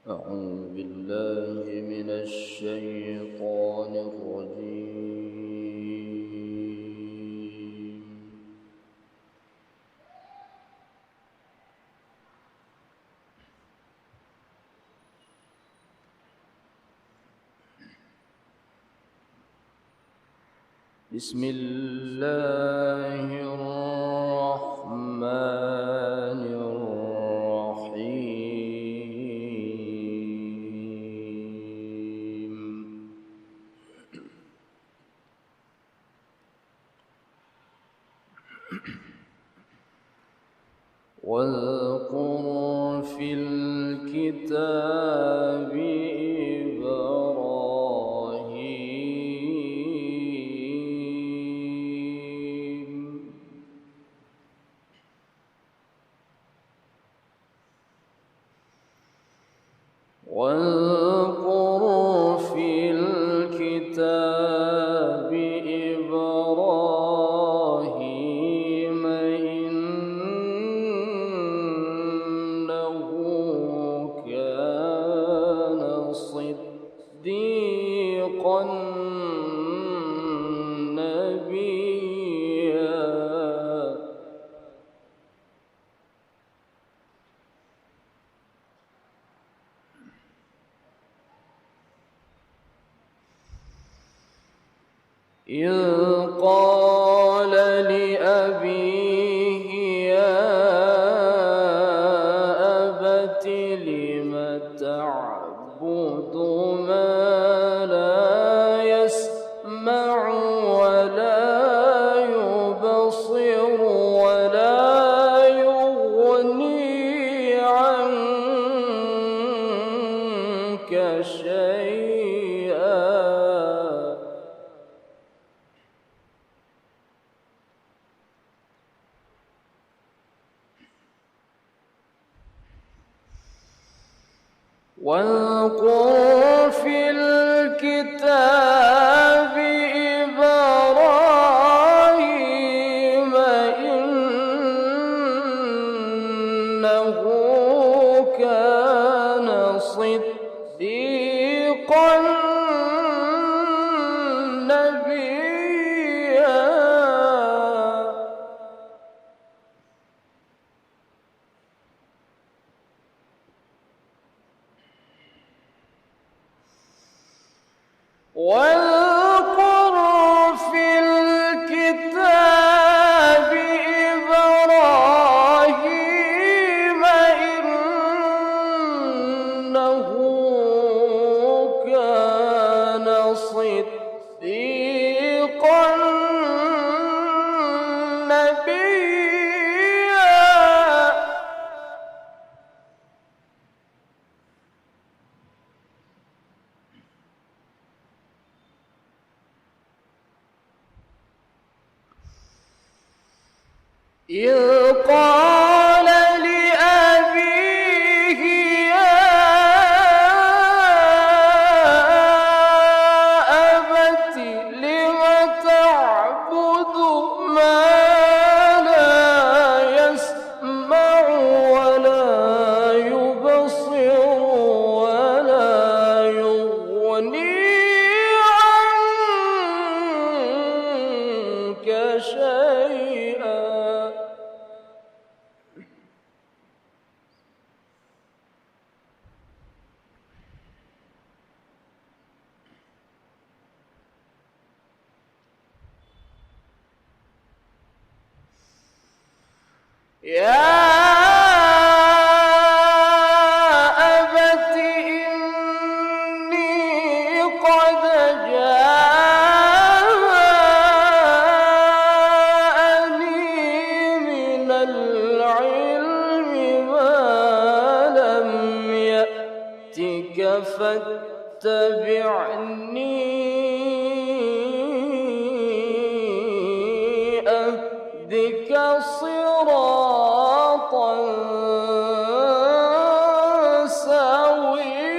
أعوذ بالله من الشيطان الرجيم. بسم الله الرحمن الرحيم. واذكر في الكتاب إبراهيم. واذكر في الكتاب إبراهيم إنه كان صديقا نبيا. إذ قال لأبيه يا أبت لم تعبد ما لا يسمع ولا يبصر ولا يغني عنك شيئا. واذكر في الكتاب إبراهيم إنه كان صديقا نبيا. واذكر في الكتاب إبراهيم إنه كان صديقا نبيا. إذ قال لأبيه يا أبت لم تعبد ما لا يسمع ولا يبصر ولا يغني عنك شيئا. يا أبت إني قد جاءني من العلم ما لم يأتك فاتبعني أهدك صراطا سويا.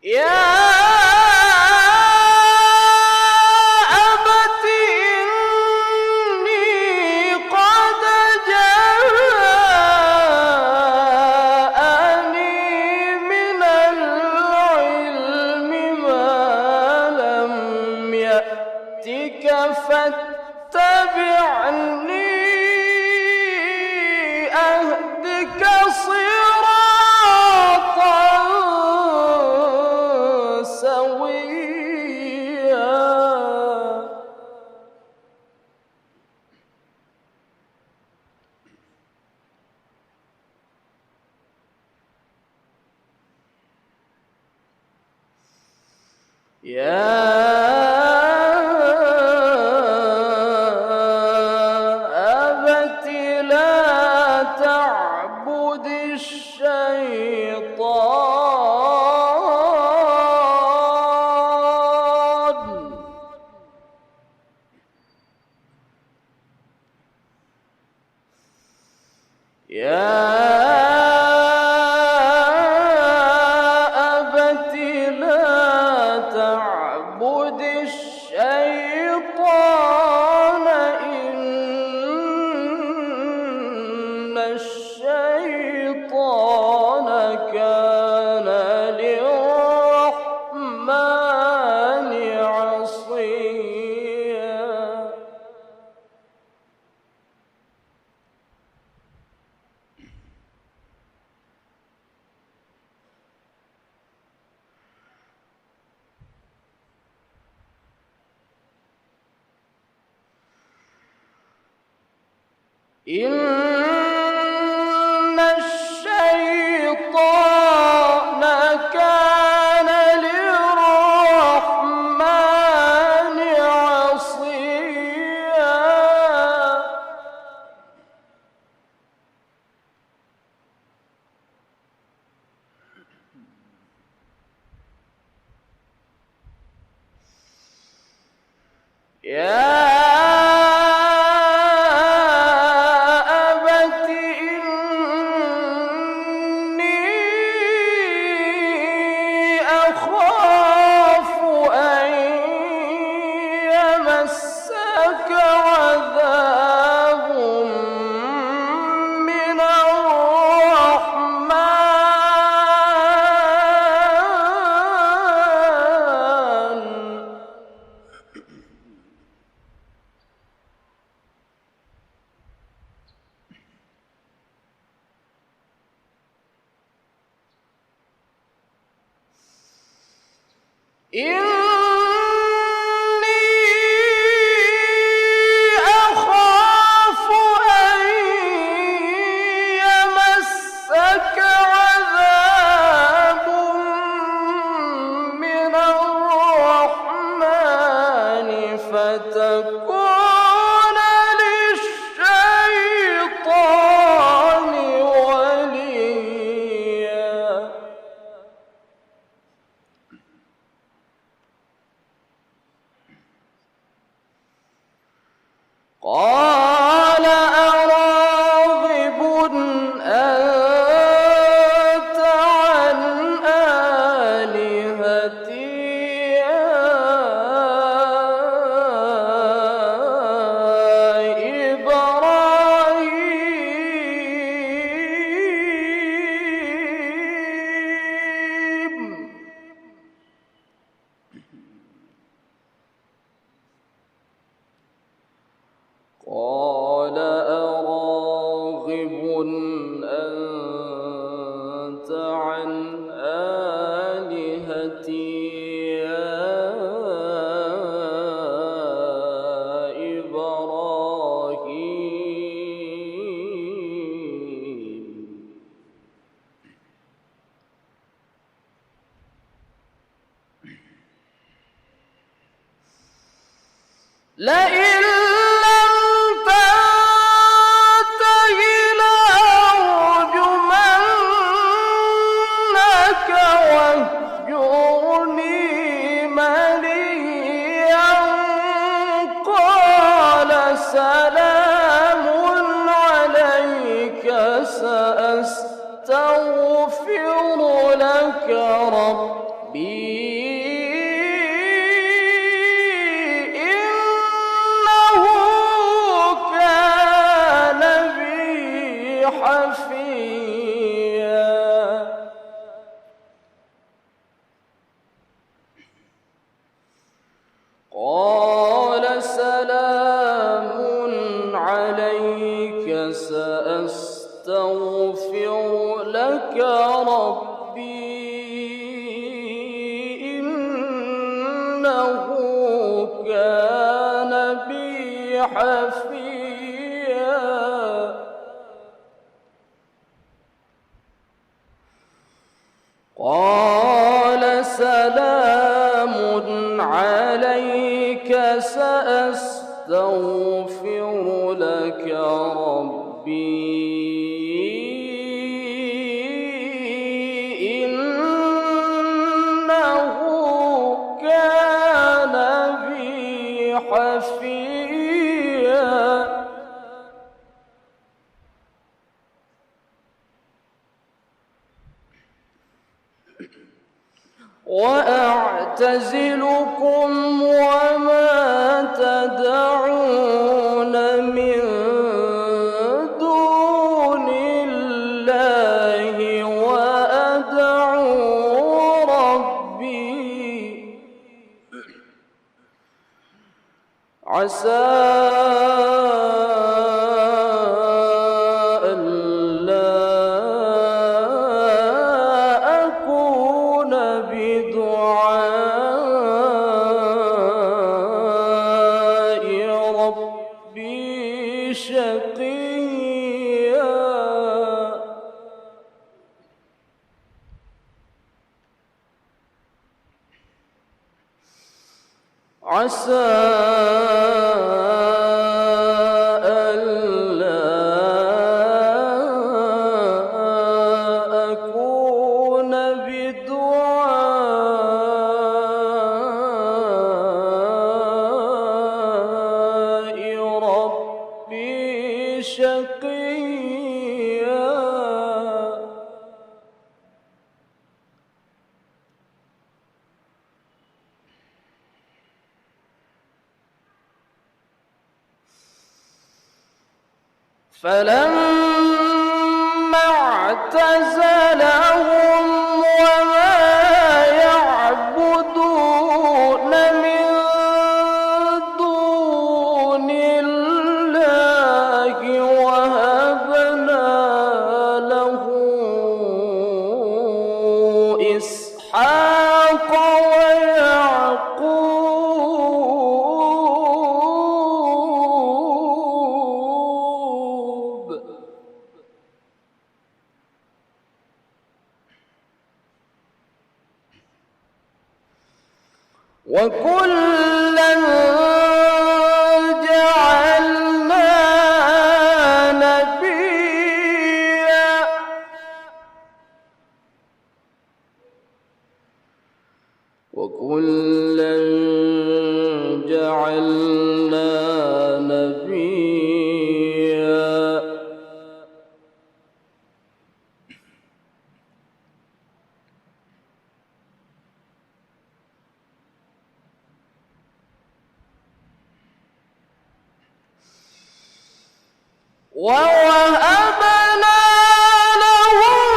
يا أبت إني قد جاءني من العلم ما لم يأتك فاتبعني أهدك صراطا سويا. يا أبت لا تعبد الشيطان يا أبت لا تعبد الشيطان إن الشيطان كان للرحمن عصيا. إن الشيطان كان للرحمن عصيا. يا أبت إني أخاف أن يمسك عذاب من الرحمن. إني أخاف أن يمسك عذاب من الرحمن فتكون للشيطان وليا. قال أراغب أنت عن آلهتي يا إبراهيم. قال أراغب أنت عن آلهتي يا إبراهيم. لئن لم تنته لأرجمنك واهجرني مليا. قال سلام عليك سأستغفر لك ربي سأستغفر لك ربي إنه كان بي حفيا قال سلام عليك سأستغفر لك ربي إنه كان بي حفيا وأعتزلكم وما تدعون من دون الله وأدعو ربي عسى عسى ألا أكون بدعاء ربي شقيا فلما اعتزلهم وما يعبدون من دون الله وهبنا له إسحاق وكلا جعلنا نبيا وكلا جعلنا نبيا ووهبنا لهم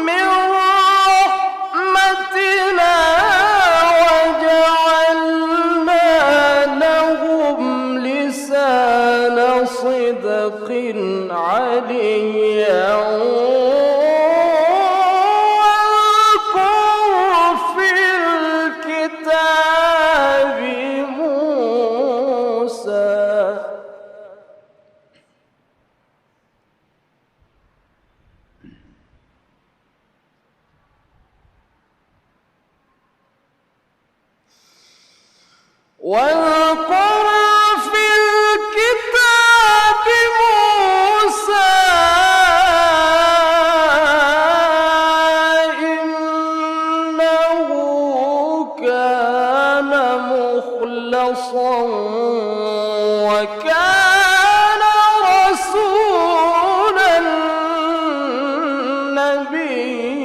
من رحمتنا وجعلنا لهم لسان صدق عليا واذكر في الكتاب موسى واذكر في الكتاب موسى إنه كان مخلصا وكان رسولا نبيا